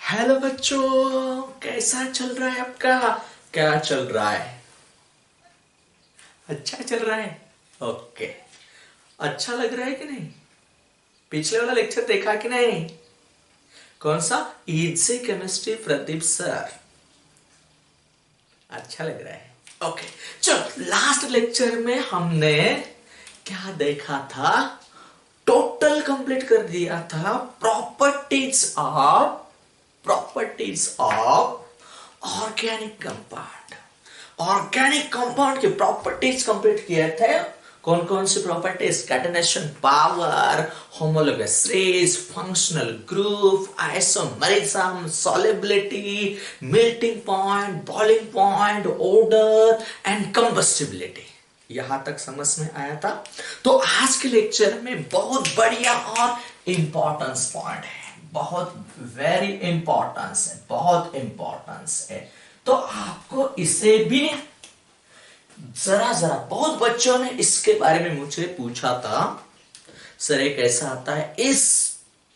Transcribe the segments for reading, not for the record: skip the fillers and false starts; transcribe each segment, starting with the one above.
Hello बच्चों, कैसा चल रहा है आपका? क्या चल रहा है? अच्छा चल रहा है। ओके। अच्छा लग रहा है कि नहीं? पिछले वाला लेक्चर देखा कि नहीं? कौन सा? Easy chemistry Pradeep sir. अच्छा लग रहा है। ओके। चलो, लास्ट लेक्चर में हमने क्या देखा था? टोटल कंप्लीट कर दिया था। Properties of organic compound. Organic compound की प्रॉपर्टीज कंप्लीट किए थे। कौन कौन सी properties? Catenation power, homologous race, functional group, isomerism, solubility, melting point, boiling point, order and combustibility. यहां तक समझ में आया था। तो आज के लेक्चर में बहुत बढ़िया और इंपॉर्टेंस पॉइंट है। बहुत वेरी इंपॉर्टेंस है, बहुत इंपॉर्टेंस है। तो आपको इसे भी जरा जरा, बहुत बच्चों ने इसके बारे में मुझे पूछा था, सर ये कैसा आता है?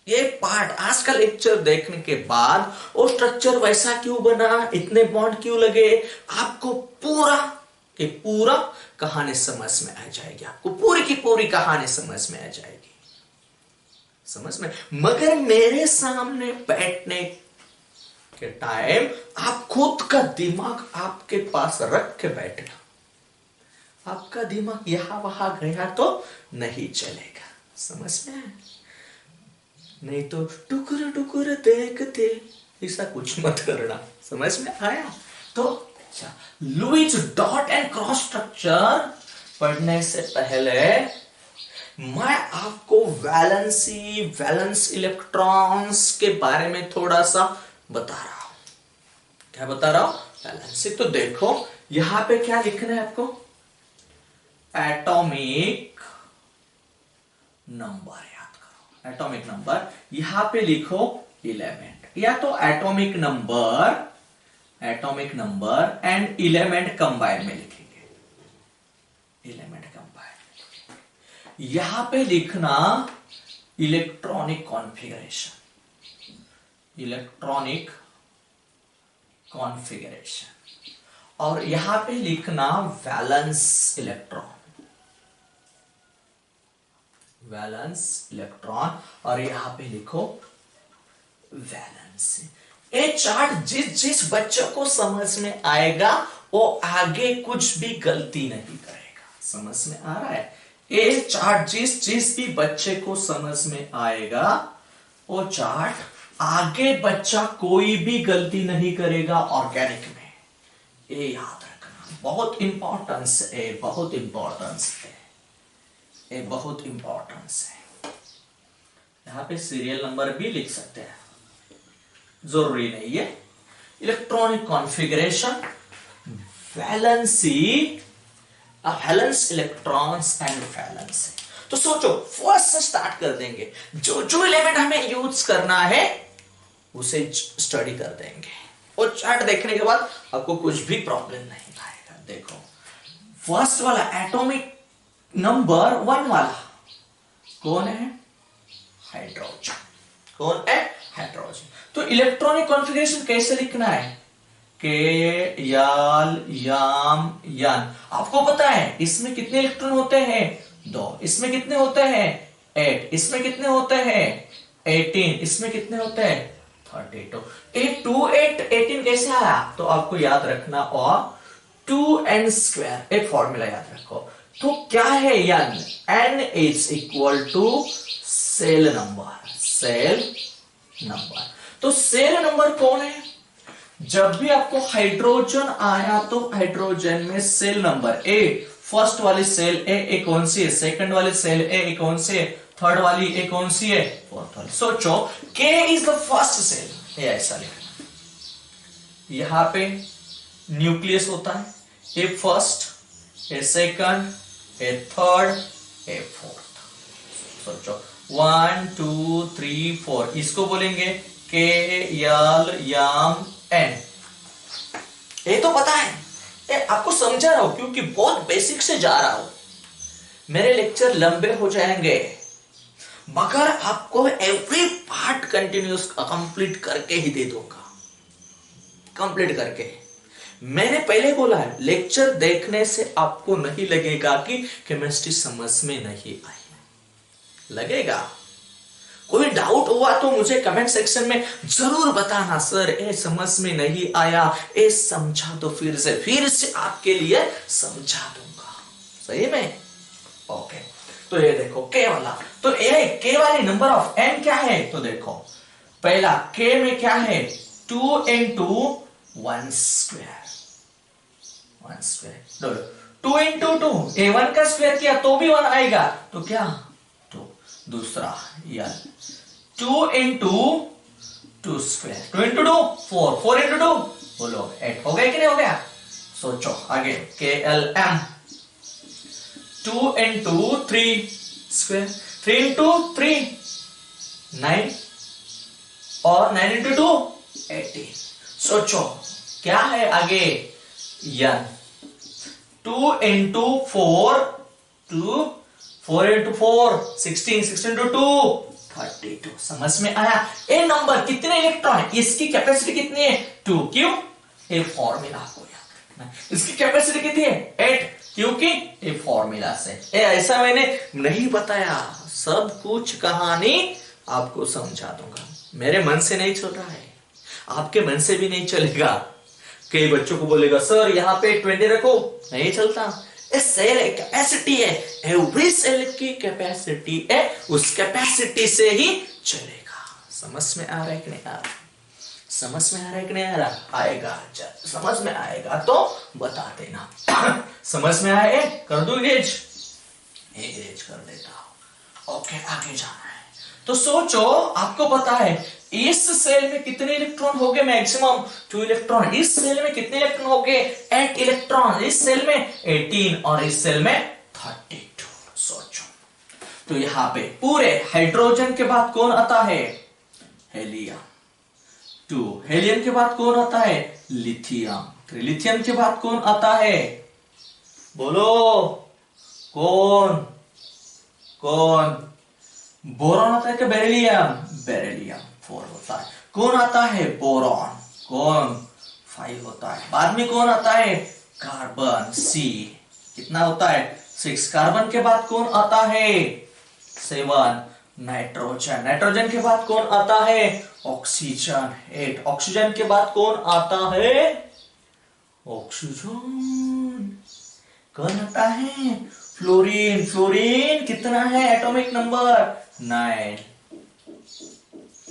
ये पार्ट आज का लेक्चर देखने के बाद वो स्ट्रक्चर वैसा क्यों बना, इतने बॉन्ड क्यों लगे, आपको पूरा की पूरा कहानी समझ में आ जाएगी। आपको पूरी की पूरी कहानी समझ में आ जाएगी। समझ में? मगर मेरे सामने बैठने के टाइम आप खुद का दिमाग आपके पास रख के बैठना। आपका दिमाग यहां वहां गया तो नहीं चलेगा। समझ में? नहीं तो टुकुर टुकुर देखते, ऐसा कुछ मत करना। समझ में आया? तो अच्छा, Lewis dot and cross structure पढ़ने से पहले मैं आपको वैलेंस इलेक्ट्रॉन्स के बारे में थोड़ा सा बता रहा हूं। क्या बता रहा हूं? वैलेंसी। तो देखो यहां पे क्या लिखना है आपको? एटॉमिक नंबर याद करो। एटॉमिक नंबर यहां पे लिखो इलेमेंट, या तो atomic number and element combine में लिखेंगे। Element combine. यहां पे लिखना इलेक्ट्रॉनिक कॉन्फ़िगरेशन, और यहां पे लिखना वैलेंस इलेक्ट्रॉन, और यहां पे लिखो वैलेंसी। ये चार्ट जिस बच्चों को समझ में आएगा वो आगे कुछ भी गलती नहीं करेगा। समझ में आ रहा है? ये चार्ट जिस भी बच्चे को समझ में आएगा वो चार्ट आगे बच्चा कोई भी गलती नहीं करेगा ऑर्गेनिक में। ये याद रखना, बहुत इंपॉर्टेंस है, बहुत इंपॉर्टेंस है, ये बहुत इंपॉर्टेंस है। यहां पे सीरियल नंबर भी लिख सकते हैं, जरूरी नहीं है। Electronic configuration, valency, valence electrons and valency. तो सोचो, फर्स्ट से स्टार्ट कर देंगे। जो एलिमेंट हमें यूज करना है उसे स्टडी कर देंगे, और चार्ट देखने के बाद आपको कुछ भी प्रॉब्लम नहीं आएगा। देखो फर्स्ट वाला एटॉमिक नंबर 1 वाला कौन है? हाइड्रोजन। कौन है? हाइड्रोजन। तो इलेक्ट्रॉनिक कॉन्फ़िगरेशन कैसे लिखना है? के याल याम यान। आपको पता है इसमें कितने इलेक्ट्रॉन होते हैं? 2। इसमें कितने होते हैं? 8। इसमें कितने होते हैं? 18। इसमें कितने होते हैं? 32। 18 कैसे आया? तो आपको याद रखना, और 2n², एक फॉर्मूला याद रखो। तो क्या है यान? n is equal to shell number. तो सेल नंबर कौन है? जब भी आपको हाइड्रोजन आया तो हाइड्रोजन में सेल नंबर ए, फर्स्ट वाली सेल ए कौन सी है? सेकंड वाली सेल ए कौन सी है? थर्ड वाली ए कौन सी है? फोर्थ वाली। सोचो, के इज द फर्स्ट सेल, ऐसा लिखना। यहां पे न्यूक्लियस होता है, ए फर्स्ट, ए सेकंड, ए थर्ड, ए फोर्थ। सोचो 1 2 3 4, इसको बोलेंगे के यल याम एन। ये तो पता है, ये आपको समझा रहा हूं क्योंकि बहुत बेसिक से जा रहा हूं। मेरे लेक्चर लंबे हो जाएंगे, मगर आपको एवरी पार्ट कंटिन्यूस कंप्लीट करके ही दे दूंगा, कंप्लीट करके। मैंने पहले बोला है, लेक्चर देखने से आपको नहीं लगेगा कि केमिस्ट्री समझ में नहीं आई, लगेगा। कोई डाउट हुआ तो मुझे कमेंट सेक्शन में जरूर बताना, सर ये समझ में नहीं आया, ये समझा तो फिर से आपके लिए समझा दूंगा, सही में। ओके, तो ये देखो के वाला, तो ये के वाली नंबर ऑफ n क्या है, तो देखो पहला के में क्या है, 2 into 1 square, 1 square, 2 into 2, ये 1 का स्क्वायर किया तो भी 1 आएगा, तो क्या 2। दूसरा यार 2 into 2 square, 2 into 2 4, 4 into 2 बोलो 8, हो गया कि नहीं हो गया। सोचो आगे, KLM 2 into 3 square, 3 into 3 9, और 9 into 2 18। सोचो क्या है आगे, n 2 into 4 2, 4 into 4 16, 16 into 2 32। समझ में आया। ए नंबर कितने इलेक्ट्रॉन है, इसकी कैपेसिटी कितनी है 2, क्यों, ये फॉर्मूला आपको याद रखना। इसकी कैपेसिटी कितनी है 8, क्योंकि ये फॉर्मूला से। ऐसा मैंने नहीं बताया, सब कुछ कहानी आपको समझा दूंगा, मेरे मन से नहीं चल रहा है, आपके मन से भी नहीं चलेगा। कई बच्चों को बोलेगा सर यहाँ पे 20 रखो, नहीं चलता। इस सेल एक कैपेसिटी है, एवरी सेल की कैपेसिटी है, उस कैपेसिटी से ही चलेगा। समझ में आ रहा है कि नहीं आ रहा, समझ में आ रहा है कि नहीं आ रहा, आएगा, समझ में आएगा तो बता देना। समझ में आए कर दो इरेज, इरेज कर देता हूं। ओके, आगे जाना है तो सोचो, आपको पता है इस सेल में कितने इलेक्ट्रॉन हो गए, मैक्सिमम 2 इलेक्ट्रॉन। इस सेल में कितने इलेक्ट्रॉन हो गए 8 इलेक्ट्रॉन, इस सेल में 18 और इस सेल में 32। सोचो, तो यहां पे पूरे हाइड्रोजन के बाद कौन आता है, हेलियम 2, हेलियम के बाद कौन आता है, लिथियम, लिथियम के बाद कौन आता है, बोलो कौन कौन, बोरॉन आता है क्या, बेरिलियम, बेरिलियम 4 होता है। कौन आता है, बोरॉन, कौन 5 होता है। बाद में कौन आता है, कार्बन, C, कितना होता है 6। कार्बन के बाद कौन आता है 7, नाइट्रोजन, नाइट्रोजन के बाद कौन आता है, ऑक्सीजन 8, ऑक्सीजन के बाद कौन आता है, ऑक्सीजन, कौन आता है, फ्लोरीन, फ्लोरीन कितना है एटॉमिक नंबर 9,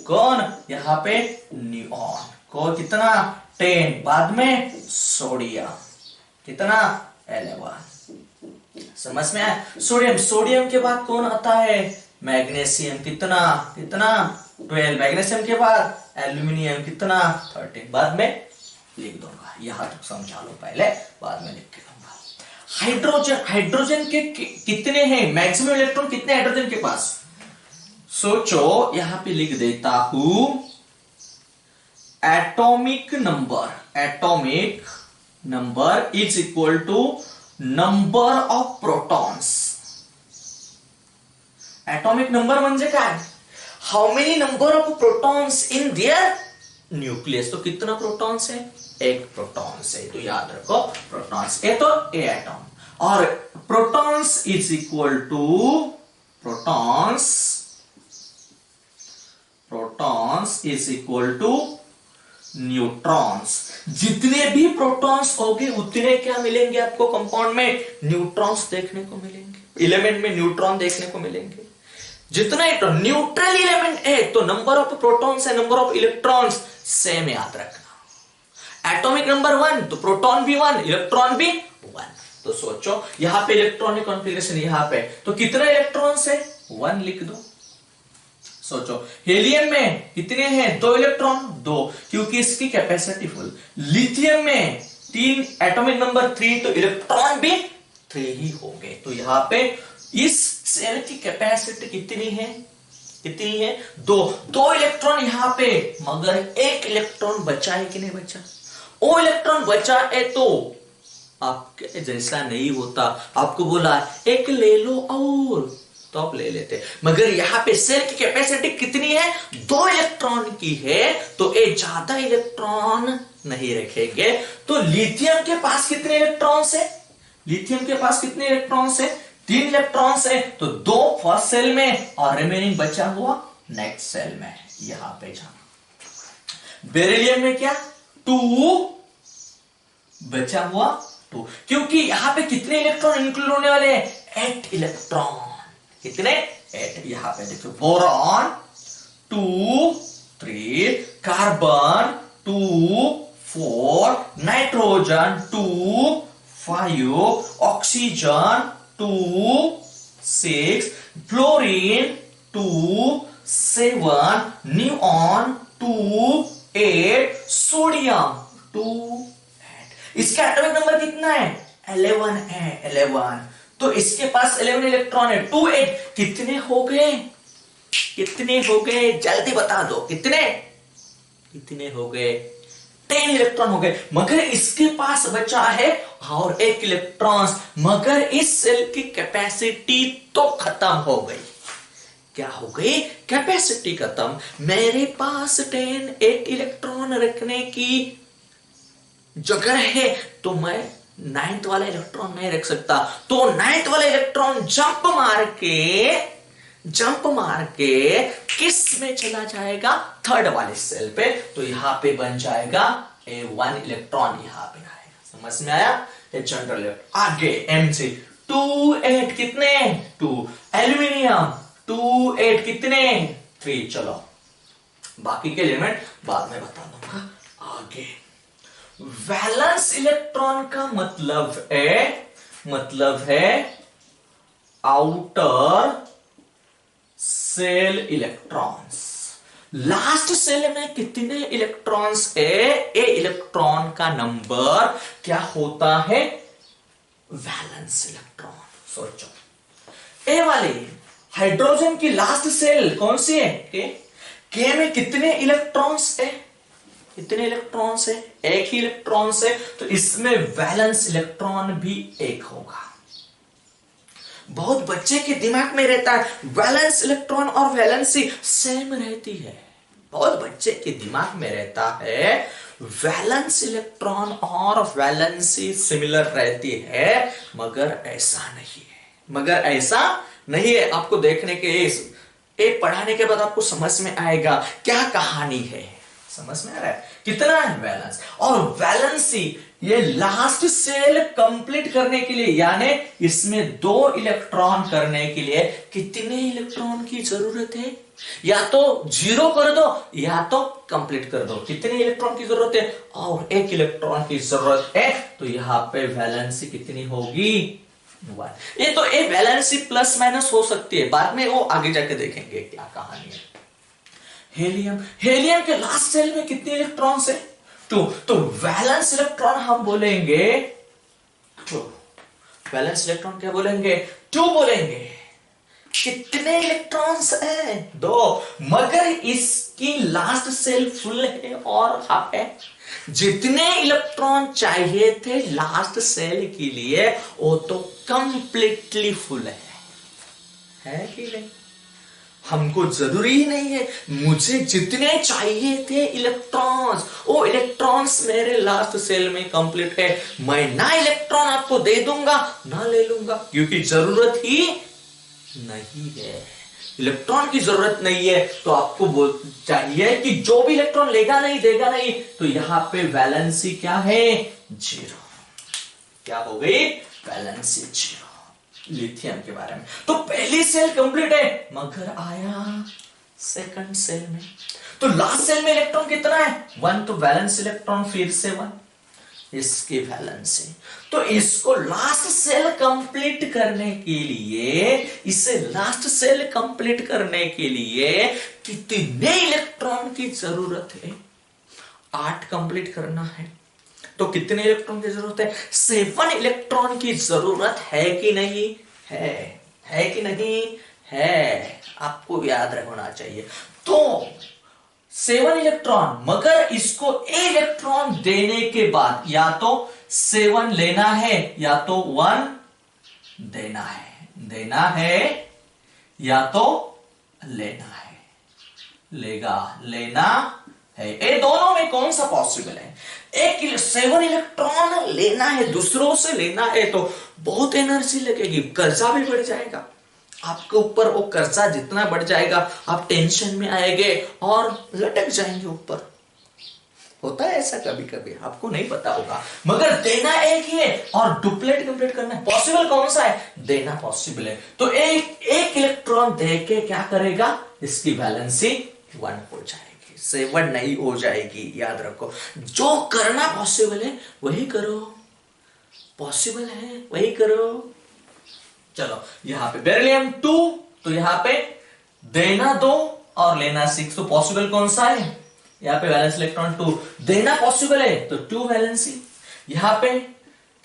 कौन यहाँ पे नियॉन, कौन कितना 10, बाद में सोडियम कितना 11। समझ में आया। सोडियम, सोडियम के बाद कौन आता है, मैग्नीशियम, कितना कितना 12, मैग्नीशियम के बाद एल्यूमिनियम कितना 13, बाद में लिख दूंगा, यहां तक समझा लो पहले, बाद में लिख के दूंगा। हाइड्रोजन, हाइड्रोजन के कितने हैं, मैक्सिमम इलेक्ट्रॉन कितने हाइड्रोजन के पास, सोचो यहां पे लिख देता हूं, atomic number is equal to number of protons. Atomic number म्हणजे काय, how many number of protons in their nucleus. तो कितना प्रोटॉन्स है, एक प्रोटॉन्स है, तो याद रखो प्रोटॉन्स, ए तो ए एटॉम, और protons is equal to protons is equal to neutrons. जितने भी प्रोटॉन्स होंगे उतने क्या मिलेंगे आपको कंपाउंड में, न्यूट्रॉन्स देखने को मिलेंगे, एलिमेंट में न्यूट्रॉन देखने को मिलेंगे। जितना न्यूट्रल एलिमेंट है तो नंबर ऑफ प्रोटॉन्स है, नंबर ऑफ इलेक्ट्रॉन्स सेम याद रखना। एटॉमिक नंबर 1 तो प्रोटॉन भी 1, इलेक्ट्रॉन भी 1। तो सोचो यहां पे इलेक्ट्रॉनिक कॉन्फ़िगरेशन, यहां पे तो कितना इलेक्ट्रॉन्स है 1 लिख दो। सोचो हेलियम में कितने हैं 2 इलेक्ट्रॉन, 2 क्योंकि इसकी कैपेसिटी फुल। लिथियम में 3, एटॉमिक नंबर 3 तो इलेक्ट्रॉन भी 3 ही हो गए। तो यहां पे इस सेल की कैपेसिटी कितनी है, कितनी है 2 इलेक्ट्रॉन यहां पे, मगर 1 इलेक्ट्रॉन बचा है कि नहीं बचा, वो इलेक्ट्रॉन बचा है तो आपके जैसा नहीं होता, आपको बोला एक ले लो और तो आप ले लेते, मगर यहां पे सेल की कैपेसिटी कितनी है, 2 इलेक्ट्रॉन की है, तो ये ज्यादा इलेक्ट्रॉन नहीं रखेंगे। तो लिथियम के पास कितने इलेक्ट्रॉन्स है, लिथियम के पास कितने इलेक्ट्रॉन्स है, 3 इलेक्ट्रॉन्स है, तो 2 फर्स्ट सेल में और रिमेनिंग बचा हुआ नेक्स्ट सेल में, यहां पे जाना। बेरिलियम में क्या, 2 बचा हुआ 2, क्योंकि यहां पे कितने इलेक्ट्रॉन इंक्लूड होने वाले हैं, 8 इलेक्ट्रॉन, कितने, 8, यहां पे देखो, boron 2 3, carbon 2 4, nitrogen 2 5, oxygen 2 6, fluorine 2 7, neon 2 8, sodium 2 8। इसका एटॉमिक नंबर कितना है, 11 है, 11। तो इसके पास 11 इलेक्ट्रॉन है, 2 8, कितने हो गए, कितने हो गए, जल्दी बता दो, कितने, कितने हो गए, 10 इलेक्ट्रॉन हो गए, मगर इसके पास बचा है और 1 इलेक्ट्रॉन, मगर इस सेल की कैपेसिटी तो खत्म हो गई, क्या हो गई, कैपेसिटी खत्म। मेरे पास 8 इलेक्ट्रॉन रखने की जगह है, तो मैं 9th वाला इलेक्ट्रॉन नहीं रख सकता, तो 9th वाला इलेक्ट्रॉन जंप मार के किस में चला जाएगा, 3rd वाले सेल पे, तो यहां पे बन जाएगा 1 इलेक्ट्रॉन, यहां पे आएगा, समझ में आया, ये जनरल इलेक्ट्रॉन। आगे Mg 2 8, कितने, 2, एल्यूमिनियम 2 8, कितने, 3, चलो बाकी के एलिमेंट बाद में बता दूंगा। आगे वैलेंस इलेक्ट्रॉन का मतलब है outer shell electrons. Last shell में कितने इलेक्ट्रॉन्स है, ए इलेक्ट्रॉन का नंबर क्या होता है, वैलेंस इलेक्ट्रॉन। सोचो, ए वाले हाइड्रोजन की लास्ट सेल कौन सी है, के में कितने इलेक्ट्रॉन्स है, कितने इलेक्ट्रॉन्स है, 1 ही इलेक्ट्रॉन्स है, तो इसमें वैलेंस इलेक्ट्रॉन भी 1 होगा। बहुत बच्चे के दिमाग में रहता है वैलेंस इलेक्ट्रॉन और वैलेंसी सेम रहती है, बहुत बच्चे के दिमाग में रहता है वैलेंस इलेक्ट्रॉन और वैलेंसी सिमिलर रहती है, मगर ऐसा नहीं है, मगर ऐसा नहीं है। आपको देखने के एक पढ़ाने के बाद आपको समझ में आएगा क्या कहानी है, समझ में आ रहा है, कितना है वैलेंस और वैलेंसी। ये लास्ट सेल कंप्लीट करने के लिए, यानी इसमें 2 इलेक्ट्रॉन करने के लिए कितने इलेक्ट्रॉन की जरूरत है, या तो 0 कर दो या तो कंप्लीट कर दो, कितने इलेक्ट्रॉन की जरूरत है, और 1 इलेक्ट्रॉन की जरूरत है, तो यहां पे वैलेंसी कितनी होगी, 1। ये तो ये वैलेंसी प्लस माइनस हो सकती है, बाद में वो आगे जाके देखेंगे क्या कहानी है। हेलियम के लास्ट सेल में कितने इलेक्ट्रॉन्स है, 2, तो वैलेंस इलेक्ट्रॉन हम बोलेंगे 2, वैलेंस इलेक्ट्रॉन क्या बोलेंगे, 2 बोलेंगे। कितने इलेक्ट्रॉन्स है, 2, मगर इसकी लास्ट सेल फुल है और हाफ है, जितने इलेक्ट्रॉन चाहिए थे लास्ट सेल के लिए वो तो कंप्लीटली फुल है कि नहीं, हमको जरूरी ही नहीं है, मुझे जितने चाहिए थे इलेक्ट्रॉन्स, वो इलेक्ट्रॉन्स मेरे लास्ट सेल में कंप्लीट है, मैं ना इलेक्ट्रॉन आपको दे दूंगा ना ले लूंगा, क्योंकि जरूरत ही नहीं है, इलेक्ट्रॉन की जरूरत नहीं है, तो आपको चाहिए कि जो भी इलेक्ट्रॉन लेगा नहीं देगा नहीं, तो यहां पे वैलेंसी क्या है, 0, क्या हो गई, वैलेंसी 0 लिथियम के बारे में। तो पहली सेल कंप्लीट है, मगर आया सेकंड सेल में, तो लास्ट सेल में इलेक्ट्रॉन कितना है, 1, तो वैलेंस इलेक्ट्रॉन फिर से 1, इसकी वैलेंसी, तो इसको लास्ट सेल कंप्लीट करने के लिए, इसे लास्ट सेल कंप्लीट करने के लिए कितने इलेक्ट्रॉन की जरूरत है, 8 कंप्लीट करना है, तो कितने इलेक्ट्रॉन की जरूरत है, 7 इलेक्ट्रॉन की जरूरत है कि नहीं है कि नहीं है, आपको याद रखना चाहिए। तो 7 इलेक्ट्रॉन, मगर इसको इलेक्ट्रॉन देने के बाद या तो 7 लेना है या तो 1 देना है या तो लेना है, लेगा, लेना है। ये दोनों में कौन सा पॉसिबल है? 7 इलेक्ट्रॉन लेना है, दूसरों से लेना है तो बहुत एनर्जी लगेगी, कर्जा भी बढ़ जाएगा आपके ऊपर। वो कर्जा जितना बढ़ जाएगा आप टेंशन में आएंगे और लटक जाएंगे ऊपर। होता है ऐसा कभी कभी, आपको नहीं पता होगा, मगर देना एक ही है और डुप्लेट कंप्लीट करना है। पॉसिबल कौन सा है? देना पॉसिबल है। तो एक इलेक्ट्रॉन दे के क्या करेगा? इसकी वैलेंसी 1 हो जाएगी, 7 नहीं हो जाएगी। याद रखो, जो करना पॉसिबल है वही करो, पॉसिबल है वही करो। चलो यहां पे बेरिलियम 2, तो यहां पे देना 2 और लेना 6, तो पॉसिबल कौन सा है? यहां पे वैलेंस इलेक्ट्रॉन 2, देना पॉसिबल है तो 2 वैलेंसी। यहां पे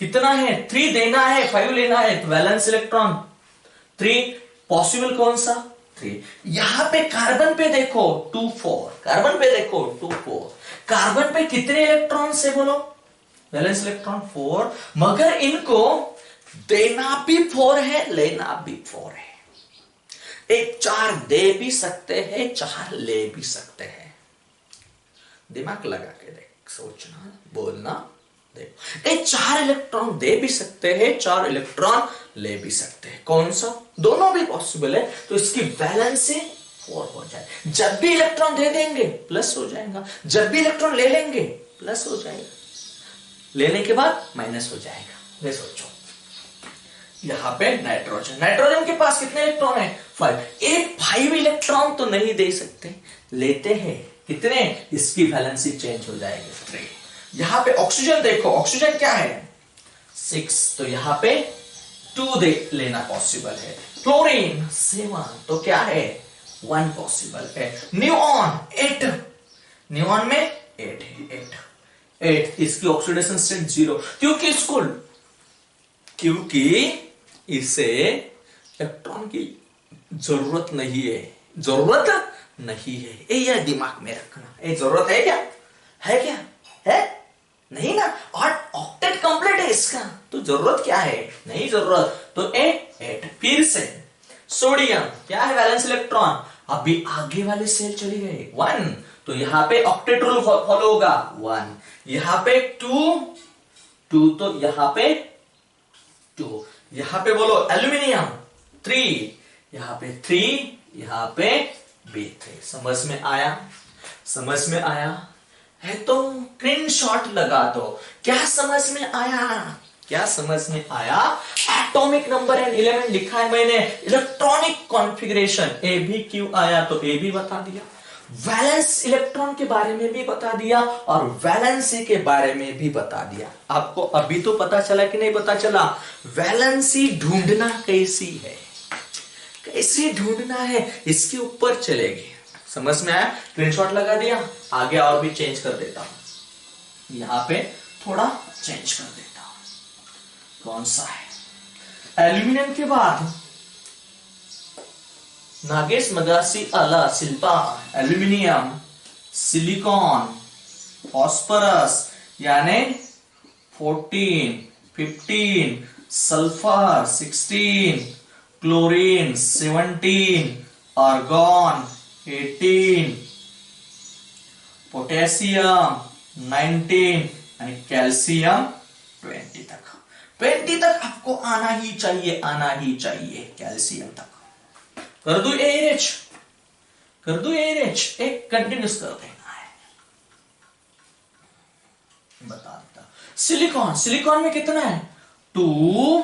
कितना है? 3 देना है, 5 लेना है, तो वैलेंस इलेक्ट्रॉन 3, पॉसिबल कौन सा? 3। यहां पे कार्बन पे देखो 2 4, कार्बन पे देखो 2 4, कार्बन पे कितने इलेक्ट्रॉन से बोलो? वैलेंस इलेक्ट्रॉन 4, मगर इनको देना भी 4 है, लेना भी 4 है। एक 4 दे भी सकते हैं, 4 ले भी सकते हैं। दिमाग लगा के देख, सोचना, बोलना, देखो। ये 4 इलेक्ट्रॉन दे भी सकते हैं, 4 इलेक्ट्रॉन ले भी सकते हैं। कौन सा? दोनों भी पॉसिबल है, तो इसकी वैलेंसी 4 हो जाए। जब भी इलेक्ट्रॉन दे देंगे प्लस हो जाएगा, जब भी इलेक्ट्रॉन ले लेंगे प्लस हो जाएगा, लेने के बाद माइनस हो जाएगा। ये सोचो। यहां पे नाइट्रोजन, नाइट्रोजन के पास कितने इलेक्ट्रॉन है? 5। एक 5 इलेक्ट्रॉन तो नहीं दे सकते, लेते हैं कितने? इसकी वैलेंसी चेंज हो जाएगी 3। यहां पे ऑक्सीजन देखो, ऑक्सीजन क्या है? 6, तो यहां पे 2 दे लेना पॉसिबल है। क्लोरीन 7, तो क्या है? 1 पॉसिबल है। न्यूऑन 8, न्यूऑन में 8 है, 8, इसकी ऑक्सीडेशन स्टेट 0, क्योंकि इसे इलेक्ट्रॉन की जरूरत नहीं है, जरूरत नहीं है। ये दिमाग में रखना, ये जरूरत है क्या? है क्या? है नहीं ना। और ऑक्टेट कंप्लीट है इसका, तो जरूरत क्या है? नहीं जरूरत, तो 8। फिर से सोडियम क्या है? वैलेंस इलेक्ट्रॉन, अभी आगे वाले सेल चली गए 1, तो यहां पे ऑक्टेट रूल फॉलो होगा 1, यहां पे 2, तो यहां पे 2, यहां पे बोलो एल्यूमिनियम 3, यहां पे 3, यहां पे B3। समझ में आया? समझ में आया है तो स्क्रीनशॉट लगा दो। क्या समझ में आया? क्या समझ में आया? एटॉमिक नंबर एंड एलिमेंट लिखा है मैंने, इलेक्ट्रॉनिक कॉन्फ़िगरेशन ए भी क्यों आया तो ए भी बता दिया, वैलेंस इलेक्ट्रॉन के बारे में भी बता दिया और वैलेंसी के बारे में भी बता दिया। आपको अभी तो पता चला कि नहीं पता चला? वैलेंसी ढूंढना कैसी है, कैसे ढूंढना है, इसके ऊपर चलेगी। समझ में आया? स्क्रीनशॉट लगा दिया। आगे और भी चेंज कर देता हूं, यहां पे थोड़ा चेंज कर देता हूं। कौन सा है? एल्यूमिनियम के बाद नागेश, मगासी, अला, शिल्पा, एल्यूमिनियम, सिलिकॉन, फॉस्फोरस यानी 14, 15, सल्फर 16, क्लोरीन 17, आर्गॉन 18, पोटेशियम 19 आणि कैल्शियम 20 तक। 20 तक आपको आना ही चाहिए, आना ही चाहिए कैल्शियम तक। कर दू एच, कर दू एच, एक कंटिन्यूस कर देना है। बता देता। सिलिकॉन, सिलिकॉन में कितना है? 2,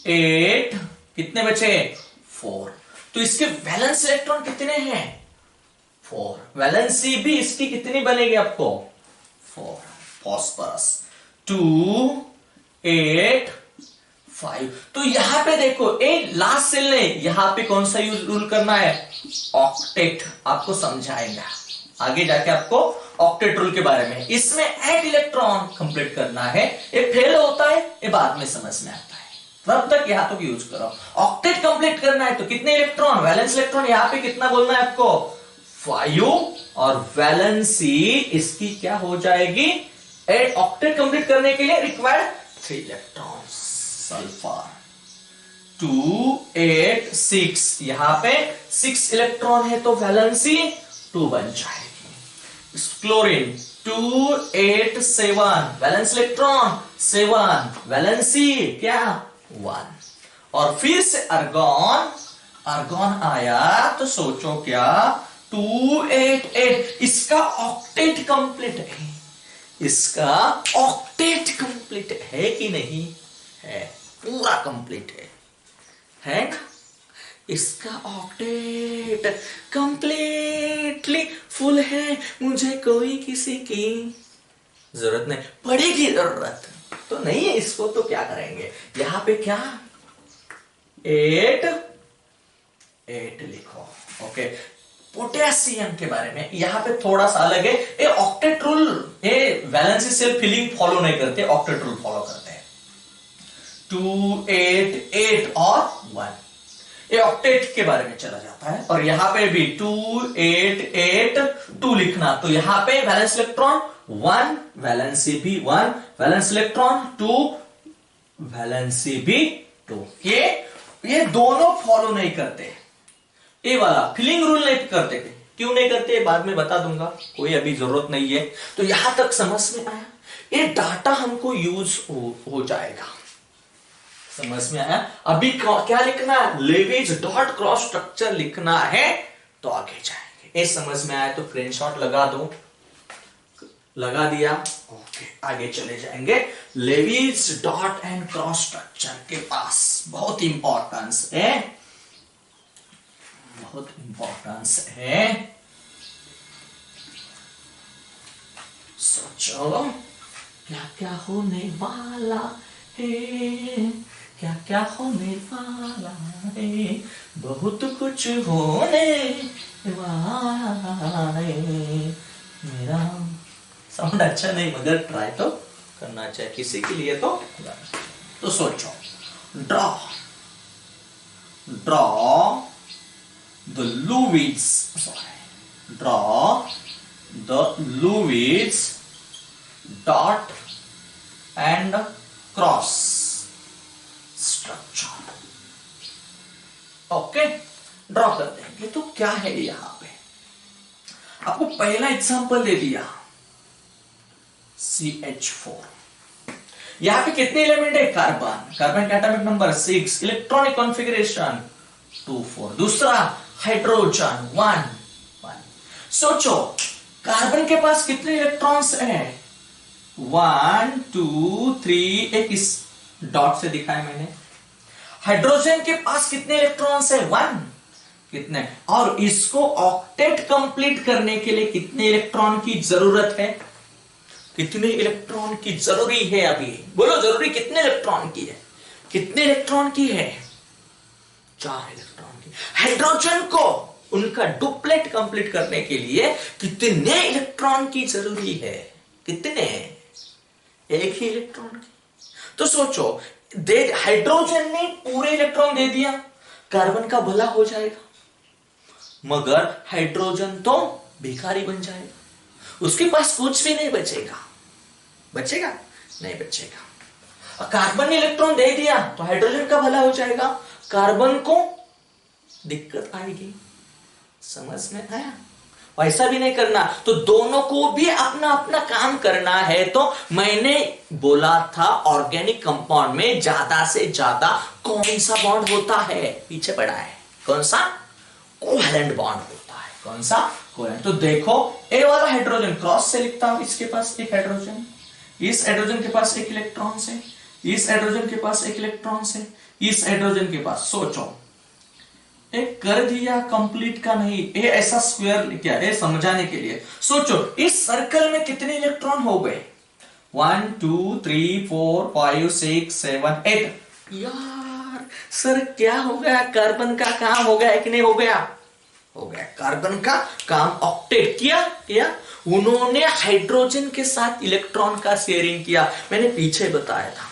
8, कितने बचे? 4। तो इसके वैलेंस इलेक्ट्रॉन कितने हैं? 4। वैलेंसी भी इसकी कितनी बनेगी आपको? 4। फॉस्फोरस 2, 8, 5। तो यहां पे देखो, एक लास्ट सेल ने यहां पे कौन सा यूज रूल करना है? ऑक्टेट। आपको समझाएगा आगे जाके आपको ऑक्टेट रूल के बारे में। इसमें 8 इलेक्ट्रॉन कंप्लीट करना है। ये फेल होता है, ये बाद में समझ में आता है, तब तक यहां तक यूज करो। ऑक्टेट कंप्लीट करना है तो कितने इलेक्ट्रॉन? वैलेंस इलेक्ट्रॉन यहां पे कितना बोलना है आपको? 5, और वैलेंसी इसकी क्या हो जाएगी? 8। ऑक्टेट कंप्लीट करने के लिए रिक्वायर्ड 3 इलेक्ट्रॉन। सल्फर 2 8 6, यहां पे 6 इलेक्ट्रॉन है तो वैलेंसी 2 बन जाएगी। क्लोरीन 2 8 7, वैलेंस इलेक्ट्रॉन 7, वैलेंसी क्या 1। और फिर से अर्गॉन, अर्गॉन आया तो सोचो क्या 2 8 8, इसका ऑक्टेट कंप्लीट है, इसका ऑक्टेट कंप्लीट है कि नहीं है, पूरा कंप्लीट है ना, इसका ऑक्टेट कंप्लीटली फुल है, मुझे कोई किसी की जरूरत नहीं पड़ेगी, जरूरत तो नहीं है इसको, तो क्या करेंगे यहां पे क्या 8 8 लिखो। ओके, पोटेशियम के बारे में यहां पे थोड़ा सा अलग है, ये ऑक्टेट रूल, ये वैलेंसी सेल फिलिंग फॉलो नहीं करते, ऑक्टेट रूल फॉलो करते हैं। 2 8 8 और 1, ये ऑक्टेट के बारे में चला जाता है। और यहां पे भी 2 8 8 2 लिखना, तो यहां पे वैलेंस इलेक्ट्रॉन 1, वैलेंसी भी 1, वैलेंस इलेक्ट्रॉन 2, वैलेंसी भी 2। ये दोनों फॉलो नहीं करते, ये वाला फिलिंग रूल नहीं करते थे। क्यों नहीं करते बाद में बता दूंगा, कोई अभी जरूरत नहीं है। तो यहां तक समझ में आया, ये डाटा हमको यूज हो जाएगा, समझ में आया। अभी क्या लिखना है, लेविज डॉट क्रॉस स्ट्रक्चर लिखना है, तो आगे जाएंगे। ये समझ में आया तो स्क्रीनशॉट लगा दो, लगा दिया। ओके, आगे चले जाएंगे। Levies dot and cross structure के पास बहुत इंपॉर्टेंस है, बहुत इंपॉर्टेंस है। सोचो क्या क्या होने वाला है, क्या क्या होने वाला है, बहुत कुछ होने वाला है। मेरा साउंड अच्छा नहीं, मगर ट्राई तो करना चाहिए किसी के लिए। तो सोचो, draw draw the Lewis, draw the Lewis dot and cross structure। Okay, draw कर देंगे। तो क्या है यहां पे, आपको पहला एग्जांपल दे दिया CH4। यहां पे कितने एलिमेंट है, कार्बन, कार्बन का एटॉमिक नंबर 6, इलेक्ट्रॉनिक कॉन्फ़िगरेशन 2 4। दूसरा हाइड्रोजन 1 1। सोचो कार्बन के पास कितने इलेक्ट्रॉन्स हैं, 1 2 3, एक इस डॉट से दिखाया मैंने। हाइड्रोजन के पास कितने इलेक्ट्रॉन्स है, 1, कितने। और इसको ऑक्टेट कंप्लीट करने के लिए कितने इलेक्ट्रॉन की जरूरत है, कितने इलेक्ट्रॉन की जरूरी है, अभी बोलो जरूरी कितने इलेक्ट्रॉन की है, कितने इलेक्ट्रॉन की है, 4 इलेक्ट्रॉन की। हाइड्रोजन को उनका डुप्लेट कंप्लीट करने के लिए कितने इलेक्ट्रॉन की जरूरी है, कितने, एक ही इलेक्ट्रॉन की। तो सोचो, हाइड्रोजन ने पूरे इलेक्ट्रॉन दे दिया, कार्बन का भला हो जाएगा, मगर हाइड्रोजन तो भिखारी बन जाएगा, उसके पास कुछ भी नहीं बचेगा, बचेगा नहीं बचेगा। कार्बन ने इलेक्ट्रॉन दे दिया तो हाइड्रोजन का भला हो जाएगा, कार्बन को दिक्कत आएगी। समझ में आया, वैसा भी नहीं करना। तो दोनों को भी अपना अपना काम करना है। तो मैंने बोला था ऑर्गेनिक कंपाउंड में ज्यादा से ज्यादा कौन सा बॉन्ड होता है, पीछे पड़ा है, कौन सा, कोवैलेंट बॉन्ड होता है, कौन सा, कोवैलेंट। तो देखो ए वाला हाइड्रोजन क्रॉस से लिखता हूं, इसके पास एक हाइड्रोजन, इस हाइड्रोजन के पास एक इलेक्ट्रॉन से, इस हाइड्रोजन के पास एक इलेक्ट्रॉन से, इस हाइड्रोजन के पास। सोचो एक कर दिया, कंप्लीट का नहीं, ये ऐसा स्क्वायर लिखा है समझाने के लिए। सोचो इस सर्कल में कितने इलेक्ट्रॉन हो गए, 1 2 3 4 5 6 7 8। यार सर क्या हो गया, कार्बन का काम हो गया कि नहीं हो गया, हो गया। कार्बन का काम ऑक्टेट किया, उन्होंने हाइड्रोजन के साथ इलेक्ट्रॉन का शेयरिंग किया, मैंने पीछे बताया था।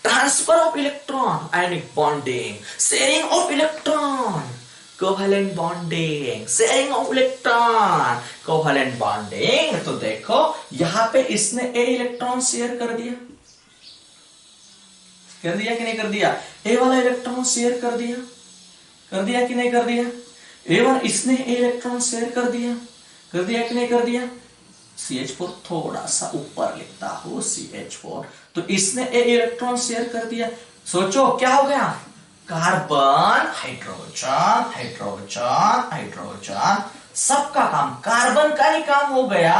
Transfer of electron, ionic bonding, sharing of electron, covalent bonding, sharing of electron, covalent bonding. तो देखो यहां पे इसने ए इलेक्ट्रॉन शेयर कर दिया, कर दिया कि नहीं कर दिया? ए वाला इलेक्ट्रॉन शेयर कर दिया कि नहीं कर दिया? ए वन इसने ए इलेक्ट्रॉन शेयर कर दिया कि नहीं कर दिया? CH4 थोड़ा सा ऊपर लिखता हूं CH4, तो इसने ए इलेक्ट्रॉन शेयर कर दिया। सोचो क्या हो गया? कार्बन हाइड्रोजन हाइड्रोजन हाइड्रोजन, सबका काम कार्बन का ही काम हो गया,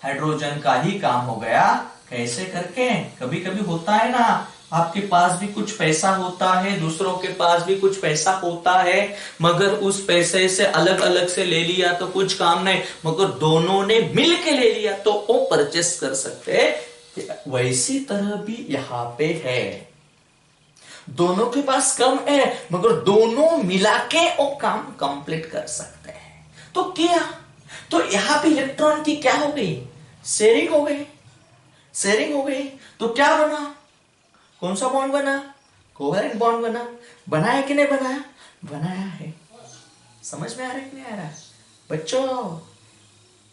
हाइड्रोजन का ही काम हो गया। कैसे करके? कभी कभी होता है ना, आपके पास भी कुछ पैसा होता है, दूसरों के पास भी कुछ पैसा होता है, मगर उस पैसे से अलग अलग से ले लिया तो कुछ काम नहीं, मगर दोनों ने मिल के ले लिया तो वो परचेस कर सकते हैं। वैसी तरह भी यहां पे है, दोनों के पास कम है मगर दोनों मिला के वो काम कंप्लीट कर सकते हैं। तो क्या? तो यहां पे इलेक्ट्रॉन की क्या हो गई? शेयरिंग हो गई, शेयरिंग हो गई। तो क्या बना? कौन सा बॉन्ड बना? कोवेलेंट बॉन्ड बना। बनाया कि नहीं बनाया? बनाया है। समझ में आ रहा है कि नहीं आ रहा? बच्चों,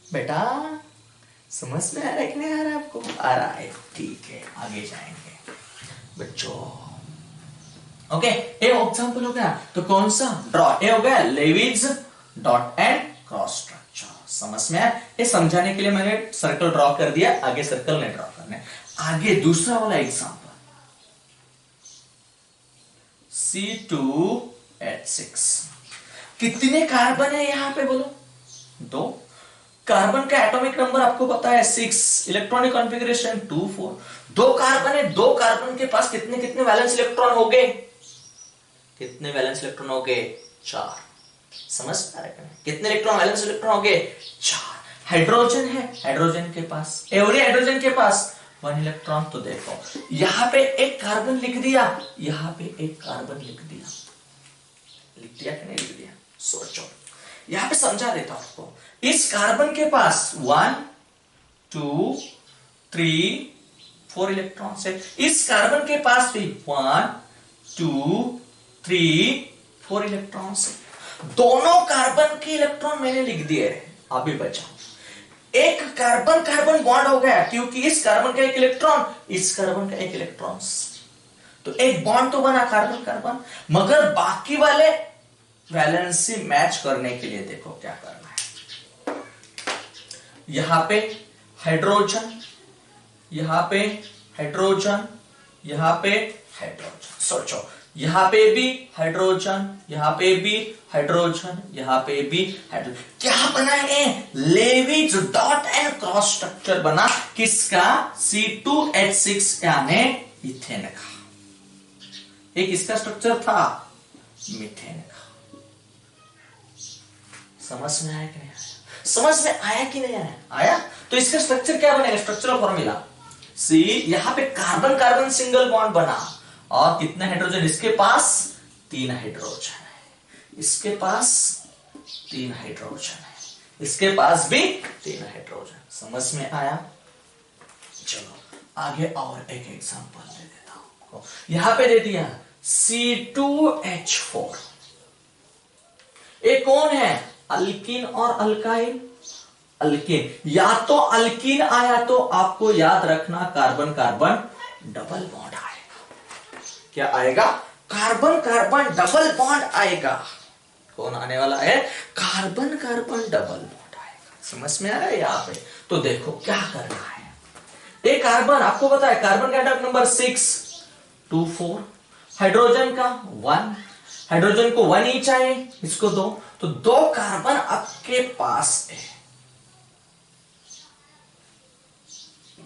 बेटा, समझ में आ रहा है कि नहीं आ रहा आपको? आ रहा है, ठीक है, आगे जाएंगे बच्चों। ओके, ए एग्जांपल हो गया, तो कौन सा? ड्रॉ। ए हो गया levies dot and cross structure. समझ में आया? ये समझाने के लिए मैंने सर्कल ड्रॉ कर दिया, आगे सर्कल नहीं ड्रॉ करने। आगे दूसरा वाला एग्जांपल, C2H6। कितने कार्बन है यहां पे बोलो? 2। कार्बन का एटॉमिक नंबर आपको पता है 6, इलेक्ट्रॉनिक कॉन्फ़िगरेशन 2 4। 2 कार्बन है, 2 कार्बन के पास कितने कितने वैलेंस इलेक्ट्रॉन हो गए? कितने वैलेंस इलेक्ट्रॉन हो गए? 4। समझ आ रहा है? कितने इलेक्ट्रॉन वैलेंस इलेक्ट्रॉन हो गए? 4। हाइड्रोजन है, हाइड्रोजन के पास, एवरी हाइड्रोजन के पास 1 इलेक्ट्रॉन। तो देखो यहां पे एक कार्बन लिख दिया, यहां पे एक कार्बन लिख दिया, लिख दिया कि नहीं लिख दिया? सोचो, यहां पे समझा देता हूं आपको। इस कार्बन के पास 1 2 3 4 इलेक्ट्रॉन है, इस कार्बन के पास भी 1 2 3 4 इलेक्ट्रॉन है। दोनों कार्बन के इलेक्ट्रॉन मैंने लिख दिए, अभी बचा एक कार्बन कार्बन बॉन्ड हो गया, क्योंकि इस कार्बन का एक इलेक्ट्रॉन, इस कार्बन का एक इलेक्ट्रॉन, तो एक बॉन्ड तो बना कार्बन कार्बन। मगर बाकी वाले वैलेंसी मैच करने के लिए देखो क्या करना है। यहां पे हाइड्रोजन, यहां पे हाइड्रोजन, यहां पे हाइड्रोजन। सोचो, यहां पे भी हाइड्रोजन, यहां पे भी हाइड्रोजन, यहां पे भी हाइड्रोजन। क्या बना है? Levies dot and cross structure बना। किसका? C2H6 यानी इथेन का। एक इसका स्ट्रक्चर था, मीथेन का। समझ में आया कि नहीं आया? समझ में आया कि नहीं आया? आया। तो इसका स्ट्रक्चर क्या बनेगा? स्ट्रक्चरल फॉर्मूला सी, यहां पे कार्बन कार्बन सिंगल बॉन्ड बना, और कितने हाइड्रोजन? इसके पास 3 हाइड्रोजन है, इसके पास 3 हाइड्रोजन है, इसके पास भी 3 हाइड्रोजन। समझ में आया? चलो आगे और एक एग्जांपल दे देता हूं। यहां पे दे दिया C2H4। ये कौन है? अल्कीन और अल्काइन। अल्कीन, या तो अल्कीन आया तो आपको याद रखना कार्बन कार्बन डबल बॉन्ड आएगा। क्या आएगा? कार्बन कार्बन डबल बॉन्ड आएगा। कौन आने वाला है? कार्बन कार्बन डबल बॉन्ड आएगा। समझ में आ रहा है यहां पे? तो देखो क्या करना है। एक कार्बन, आपको पता है कार्बन का एटॉमिक नंबर 6 2 4, हाइड्रोजन का 1, हाइड्रोजन को 1 ही चाहिए, इसको 2, तो 2 कार्बन आपके पास है।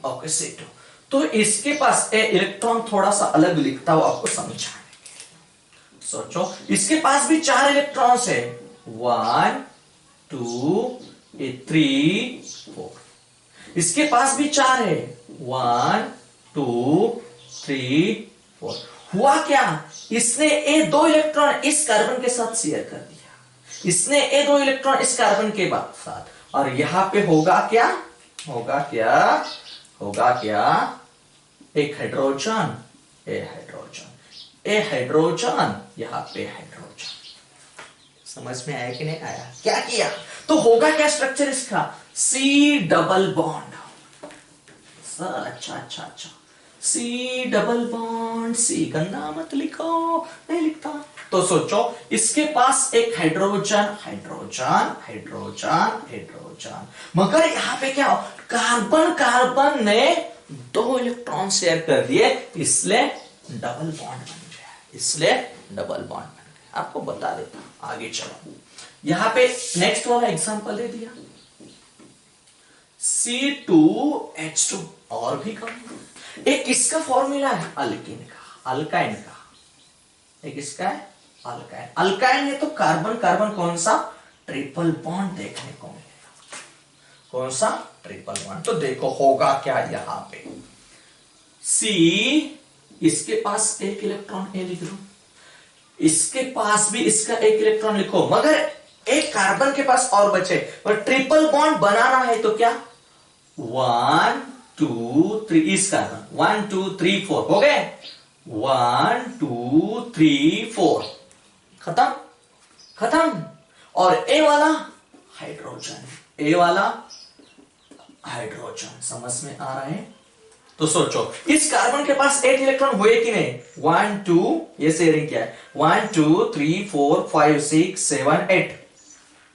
Okay, C2। तो इसके पास इलेक्ट्रॉन थोड़ा सा अलग लिखता हूं आपको समझाने के लिए। सोचो, इसके पास भी 4 इलेक्ट्रॉन्स है, 1 2 3 4। इसके पास भी 4 है, 1 2 3 4। हुआ क्या? इसने ये 2 इलेक्ट्रॉन इस कार्बन के साथ शेयर कर दिया, इसने ये 2 इलेक्ट्रॉन इस कार्बन के साथ, और यहां पे होगा क्या? होगा क्या? होगा क्या? एक हाइड्रोजन, ए हाइड्रोजन, ए हाइड्रोजन, यहां पे हाइड्रोजन। समझ में आया कि नहीं आया? क्या किया? तो होगा क्या स्ट्रक्चर इसका? C double bond. सर अच्छा अच्छा अच्छा, सी डबल बॉन्ड सी, गंदा मत लिखो, नहीं लिखता। तो सोचो इसके पास एक हाइड्रोजन हाइड्रोजन हाइड्रोजन हाइड्रोजन, मगर यहां पे क्या हो, कार्बन कार्बन ने 2 इलेक्ट्रॉन शेयर कर दिए, इसलिए डबल बॉन्ड बन गया, इसलिए डबल बॉन्ड बन गया। आपको बता देता हूं, आगे चलो। यहां पे नेक्स्ट वाला एग्जांपल दे दिया, C2H2 और भी कम। एक किसका फॉर्मूला है, अल्कीन का, अल्काइन का। एक किसका है, अल्काइन। अल्काइन है तो कार्बन कार्बन कौन सा, ट्रिपल बॉन्ड देखने को मिलेगा। कौन सा, ट्रिपल बॉन्ड। तो देखो होगा क्या यहां पे, C, इसके पास एक इलेक्ट्रॉन ए लिख लो, इसके पास भी इसका एक इलेक्ट्रॉन लिखो, मगर एक कार्बन के पास और बचे, और ट्रिपल बॉन्ड बनाना है तो क्या, 1 2 3, इस कार्बन 1 2 3 4 हो गए, 1 2 3 4, खत्म खत्म। और ए वाला हाइड्रोजन, ए वाला हाइड्रोजन, समझ में आ रहा है। तो सोचो इस कार्बन के पास 8 इलेक्ट्रॉन हुए कि नहीं, 1 2, ये शेयरिंग क्या है, 1 2 3 4 5 6 7 8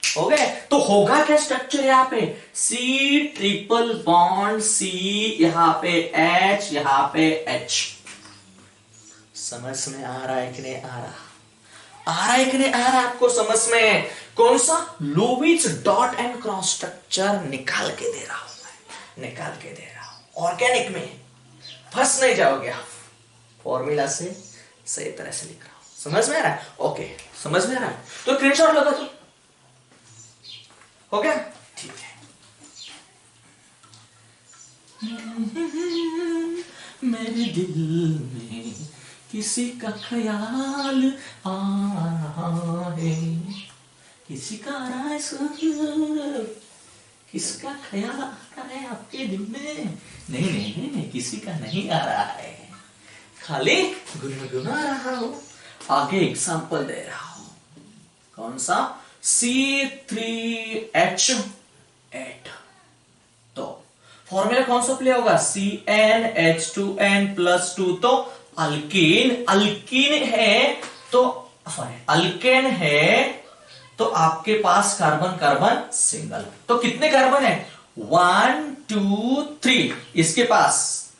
हो गए। तो होगा क्या स्ट्रक्चर यहां पे, सी ट्रिपल बॉन्ड सी, यहां पे H, यहां पे H। समझ में आ रहा है कि नहीं आ रहा, आ रहा है कि नहीं आ रहा आपको समझ में। कौन सा, Lewis dot and cross structure निकाल के दे रहा हूं मैं, निकाल के दे रहा हूं। ऑर्गेनिक में फंस नहीं जाओगे आप, फॉर्मूला से सही तरह से लिख रहा हूं, समझ में आ रहा है। ओके, समझ में आ रहा है, तो स्क्रीनशॉट लगा दो, हो गया, ठीक है। मेरे दिल में किसी का ख्याल आ रहा है, किसी का किसका ख्याल आ रहा है आपके दिल में, नहीं नहीं नहीं, नहीं किसी का नहीं आ रहा है, खाली गुनगुना रहा हूं। आगे एग्जांपल दे रहा हूं, कौन सा, C3H8। तो फॉर्मूला कौन सा प्ले होगा, CnH2n+2, तो अल्कीन, अल्कीन है तो सॉरी अल्केन है तो आपके पास कार्बन कार्बन सिंगल, तो कितने कार्बन है, 1 2 3, इसके पास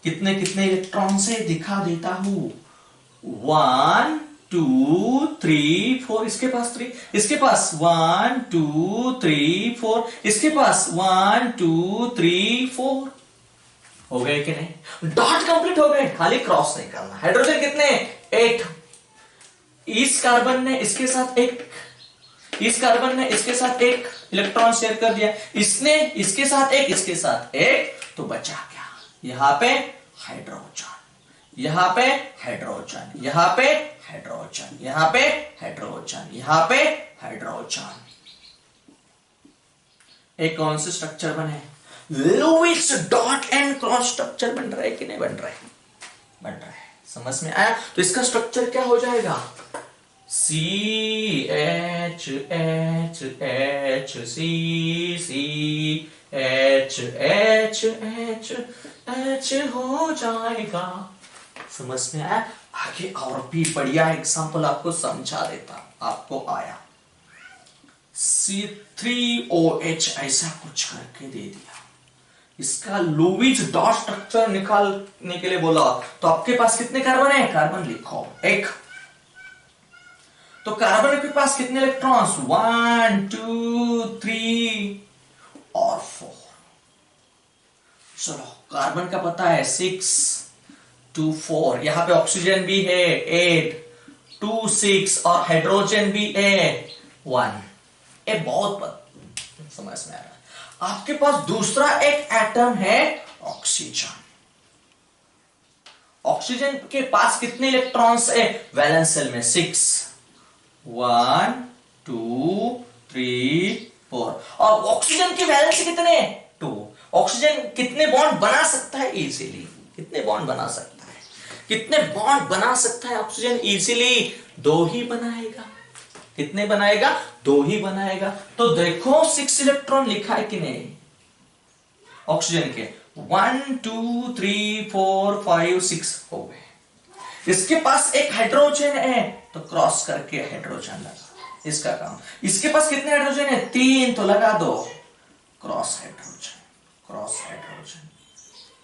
कितने कितने इलेक्ट्रॉन से दिखा देता हूं, 1 2 3 4, इसके पास 3, इसके पास 1 2 3 4, इसके पास 1 2 3 4, हो गए कि नहीं, डॉट कंप्लीट हो गए, खाली क्रॉस नहीं करना। हाइड्रोजन कितने, 8, इस कार्बन ने इसके साथ एक, इस कार्बन ने इसके साथ एक इलेक्ट्रॉन शेयर कर दिया, इसने इसके साथ एक, इसके साथ एक, तो बचा क्या, यहां पे हाइड्रोजन, यहां पे हाइड्रोजन, यहां पे हाइड्रोजन, यहां पे हाइड्रोजन, यहां पे हाइड्रोजन। एक कौन से स्ट्रक्चर बने, Lewis dot and cross structure बन रहा है कि नहीं बन रहा है, बन रहा है, समझ में आया। तो इसका स्ट्रक्चर क्या हो जाएगा, CH H H C C H H H H हो जाएगा, समझ में आया। आगे और भी बढ़िया एग्जांपल आपको समझा देता, आपको आया, C3OH ऐसा कुछ करके दे दिया, इसका लुईस डॉट स्ट्रक्चर निकालने के लिए बोला, तो आपके पास कितने कार्बन है, कार्बन लिखो 1, तो कार्बन के पास कितने इलेक्ट्रॉन्स, 1 2 3 और 4। चलो कार्बन का पता है 6 2 4, यहां पे ऑक्सीजन भी है 8 2 6, और हाइड्रोजन भी है 1, ये बहुत समझ में आ रहा है। आपके पास दूसरा एक एटम है ऑक्सीजन, ऑक्सीजन के पास कितने इलेक्ट्रॉन्स है, वैलेंस शेल में 6 1 2 3 4, और ऑक्सीजन की वैलेंसी कितने, 2। ऑक्सीजन कितने बॉन्ड बना सकता है इजीली, कितने बॉन्ड बना सकता है, कितने बॉन्ड बना सकता है ऑक्सीजन इजीली, 2 ही बनाएगा। कितने बनाएगा, 2 ही बनाएगा। तो देखो 6 इलेक्ट्रॉन लिखा है कि नहीं ऑक्सीजन के, 1 2 3 4 5 6 हो गए। इसके पास एक हाइड्रोजन है तो क्रॉस करके हाइड्रोजन लगा, इसका काम। इसके पास कितने हाइड्रोजन है? 3, तो लगा दो क्रॉस हाइड्रोजन, क्रॉस हाइड्रोजन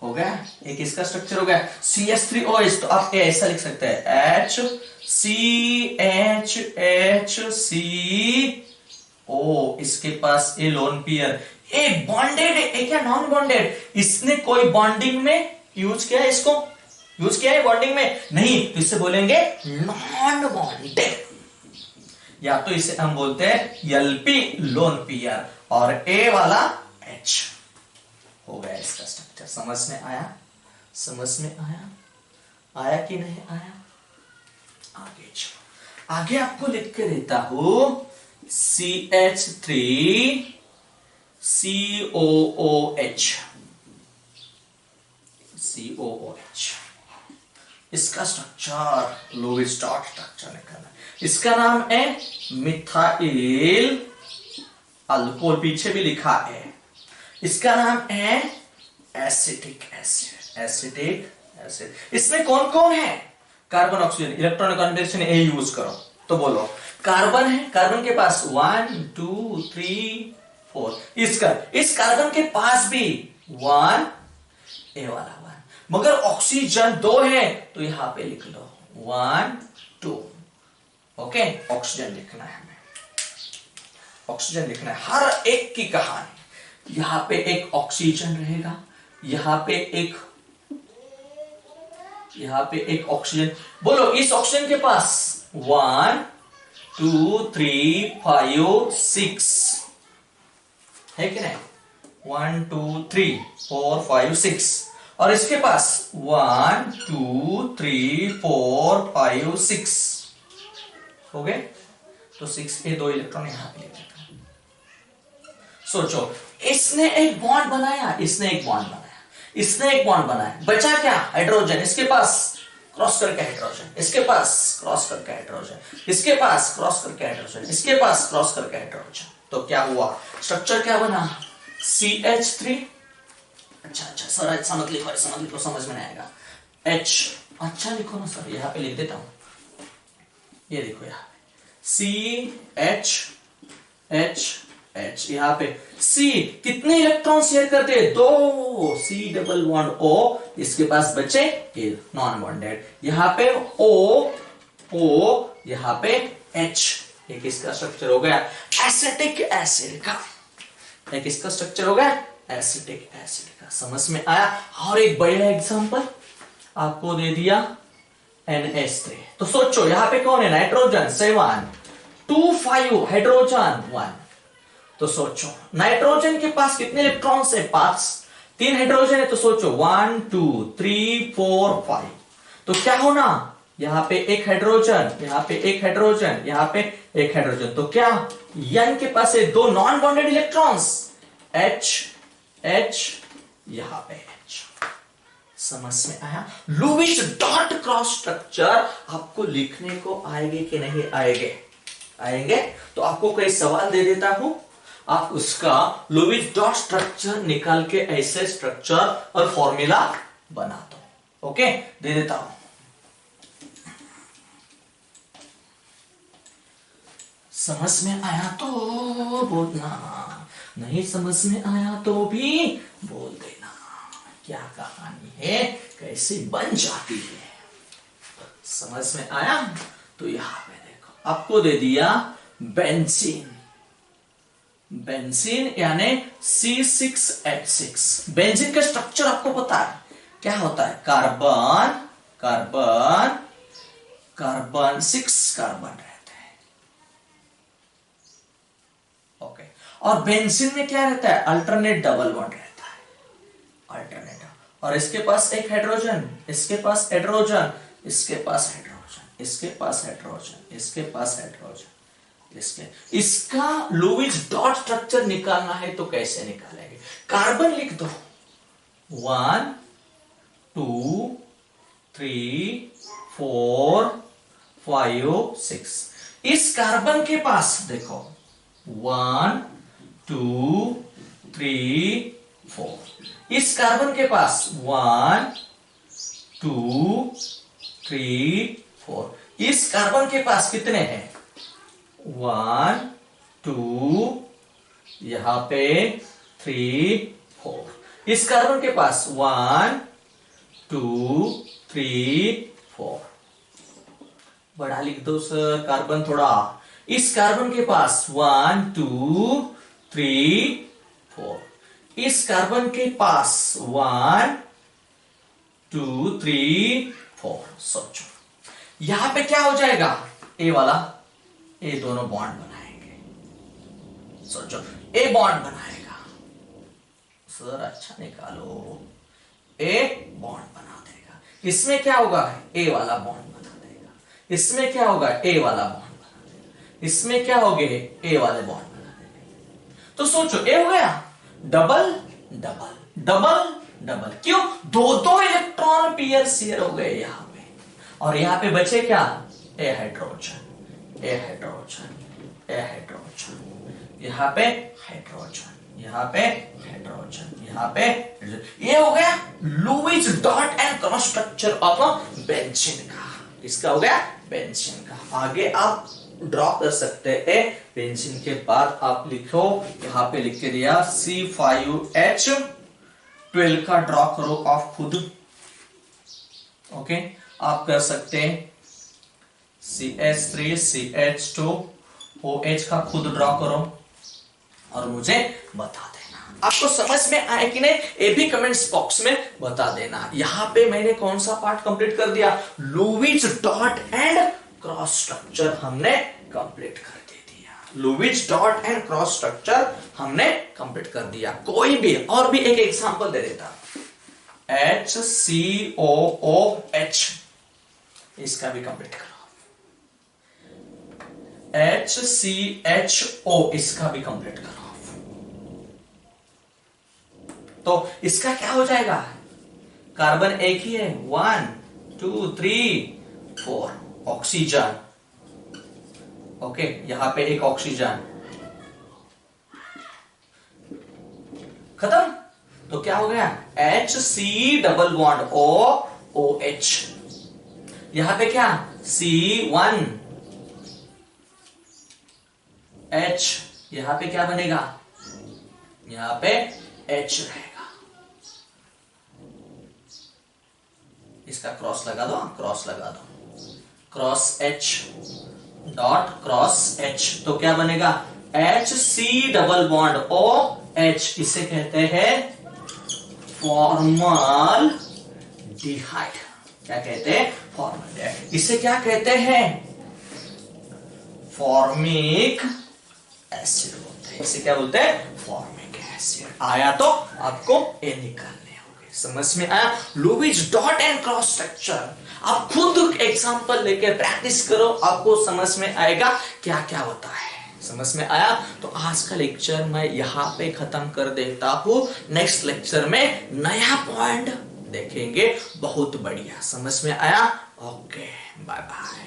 हो गया। एक इसका स्ट्रक्चर हो गया CH3OH। तो आप ऐसा लिख सकते हैं HCHHCO। इसके पास ए लोन पेयर, ए बॉन्डेड है, ए क्या नॉन बॉन्डेड? इसने कोई बॉन्डिंग में यूज किया है, इसको यूज किया है बॉन्डिंग में? नहीं, तो इससे बोलेंगे नॉन बॉन्डेड। या तो इसे हम बोलते हैं एलपी लोन पेयर, और ए वाला H हो गया इसका स्ट्रक्चर। समझ में आया? समझ में आया? आया कि नहीं आया? आगे चलो, आगे आपको लिख के देता हूं CH3COOH। COOH इसका स्ट्रक्चर लुईस डॉट स्ट्रक्चर निकालना। इसका नाम है मिथाइल अल्कोहल, पीछे भी लिखा है। इसका नाम है एसिटिक एसिड, एसिटिक एसिड। इसमें कौन कौन है? कार्बन ऑक्सीजन, इलेक्ट्रॉन कॉन्बिनेशन ए यूज करो तो बोलो। कार्बन है, कार्बन के पास 1 2 3 4। इस कार्बन के पास भी 1, ए वाला 1, मगर ऑक्सीजन 2 है तो यहां पे लिख लो 1 2। ओके, ऑक्सीजन लिखना है हमें, ऑक्सीजन लिखना है। हर एक की कहानी, यहां पे एक ऑक्सीजन रहेगा, यहां पे एक ऑक्सीजन। बोलो इस ऑक्सीजन के पास 1 2 3 5 6 है कि नहीं? 1 2 3 4 5 6। और इसके पास 1 2 3 4 5 6 हो गए। तो 6 के 2 इलेक्ट्रॉन यहां पे लेते हैं। सोचो, इसने एक बॉन्ड बनाया, इसने एक बॉन्ड बनाया, इसने एक बॉन्ड बनाया, बचा क्या? हाइड्रोजन। इसके पास क्रॉस करके हाइड्रोजन, इसके पास क्रॉस करके हाइड्रोजन, इसके पास क्रॉस करके हाइड्रोजन, इसके पास क्रॉस करके हाइड्रोजन। तो क्या हुआ? स्ट्रक्चर क्या बना? CH3। अच्छा सर, ऐसा मत लिखो, ऐसा मत लिखो, समझ में नहीं आएगा। H अच्छा लिखो ना सर, यहां पे लिख देता हूं, ये देखो यहां CH यहां पे C कितने इलेक्ट्रॉन शेयर करते हैं? 2। C डबल बॉन्ड O, इसके पास बचे नॉन बॉन्डेड, यहां पे O, यहां पे H। एक इसका स्ट्रक्चर हो गया एसिटिक एसिड का, एक इसका स्ट्रक्चर हो गया एसिटिक एसिड का। समझ में आया? और एक बढ़िया एग्जांपल आपको दे दिया NH3। तो सोचो यहां पे कौन है? Nitrogen 7 2 5 hydrogen 1। तो सोचो नाइट्रोजन के पास कितने इलेक्ट्रॉन्स है? 5। 3 हाइड्रोजन है तो सोचो 1 2 3 4 5। तो क्या होना? यहां पे एक हाइड्रोजन, यहां पे एक हाइड्रोजन, यहां पे एक हाइड्रोजन। तो क्या N के पास है 2 नॉन बॉन्डेड इलेक्ट्रॉन्स, H यहां पे H। समझ में आया? लुईस डॉट क्रॉस स्ट्रक्चर आपको लिखने को आएंगे कि नहीं आएंगे? आएंगे। तो आपको कोई सवाल दे देता हूं, आप उसका लुईस डॉट स्ट्रक्चर निकाल के ऐसे स्ट्रक्चर और फॉर्मूला बना दो। ओके, दे देता हूं। समझ में आया तो बोलना, नहीं समझ में आया तो भी बोल देना। क्या कहानी है, कैसे बन जाती है? समझ में आया? तो यहां पे देखो, आपको दे दिया बेंजीन। बेंजीन यानी C6H6। बेंजीन का स्ट्रक्चर आपको पता है क्या होता है? कार्बन कार्बन कार्बन 6 कार्बन रहते हैं। ओके, और बेंजीन में क्या रहता है? अल्टरनेट डबल बॉन्ड रहता है, अल्टरनेट। और इसके पास एक हाइड्रोजन, इसके पास हाइड्रोजन, इसके पास हाइड्रोजन, इसके पास हाइड्रोजन, इसके पास हाइड्रोजन, इसका लुईस डॉट स्ट्रक्चर निकालना है तो कैसे निकालेंगे? कार्बन लिख दो 1 2 3 4 5 6। इस कार्बन के पास देखो 1 2 3 4। इस कार्बन के पास 1 2 3 4। इस कार्बन के पास कितने हैं? 1 2, यहां पे 3 4। इस कार्बन के पास 1 2 3 4। बड़ा लिख दो सर कार्बन थोड़ा। इस कार्बन के पास 1 2 3 4। इस कार्बन के पास 1 2 3 4। सोचो यहां पे क्या हो जाएगा? ए वाला ए दोनों बॉन्ड बनाएंगे। सोचो ए बॉन्ड बनाएगा। सर अच्छा निकालो। ए बॉन्ड बना देगा। इसमें क्या होगा? ए वाला बॉन्ड बना देगा। इसमें क्या होगा? ए वाला बॉन्ड बना देगा। इसमें क्या हो गए? ए वाले बॉन्ड बना देगा। तो सोचो ए हो गया डबल डबल डबल डबल। क्यों? दो इलेक्ट्रॉन पेयर शेयर हो गए यहां पे। और यहां पे बचे क्या? ए हाइड्रोजन, ए हाइड्रोजन, ए हाइड्रोजन। यहां पे हाइड्रोजन, यहां पे हाइड्रोजन, यहां पे ये हो गया Lewis dot and cross structure of benzene का। इसका हो गया बेंजीन का। आगे आप ड्रॉ कर सकते हैं। बेंजीन के बाद आप लिखो, यहां पे लिख के दिया C5H12 का ड्रॉ करो आप खुद। ओके आप कर सकते हैं CH3 CH2 OH का खुद ड्रॉ करो और मुझे बता देना। आपको समझ में आए कि नहीं ये भी कमेंट्स बॉक्स में बता देना। यहां पे मैंने कौन सा पार्ट कंप्लीट कर दिया? Lewis dot and cross structure हमने कंप्लीट कर दिया। Lewis dot and cross structure हमने कंप्लीट कर दिया। कोई भी और भी एक एग्जांपल दे देता। HCOOH इसका भी कंप्लीट करो। HCHO इसका भी कंप्लीट करो। तो इसका क्या हो जाएगा? कार्बन एक ही है 1 2 3 4 ऑक्सीजन। ओके यहां पे एक ऑक्सीजन खत्म। तो क्या हो गया? HC double bond OH। यहां पे क्या? C1 H। यहां पे क्या बनेगा? यहां पे H रहेगा। इसका क्रॉस लगा दो, क्रॉस लगा दो, cross H dot cross H। तो क्या बनेगा? HC double bond OH। इसे कहते हैं फॉर्मल डिहाइड। क्या कहते हैं? फॉर्मल डिहाइड। इसे क्या कहते हैं? फॉर्मिक एसिड बोलते हैं। इसे क्या बोलते हैं? Formic acid. आया तो आपको ये निकालने होंगे। समझ में आया? Lewis dot and cross structure आप खुद एग्जांपल लेके प्रैक्टिस करो, आपको समझ में आएगा क्या क्या होता है। समझ में आया? तो आज का लेक्चर मैं यहां पे खत्म कर देता हूं। नेक्स्ट लेक्चर में नया पॉइंट देखेंगे। बहुत बढ़िया। समझ में आया? Okay bye bye.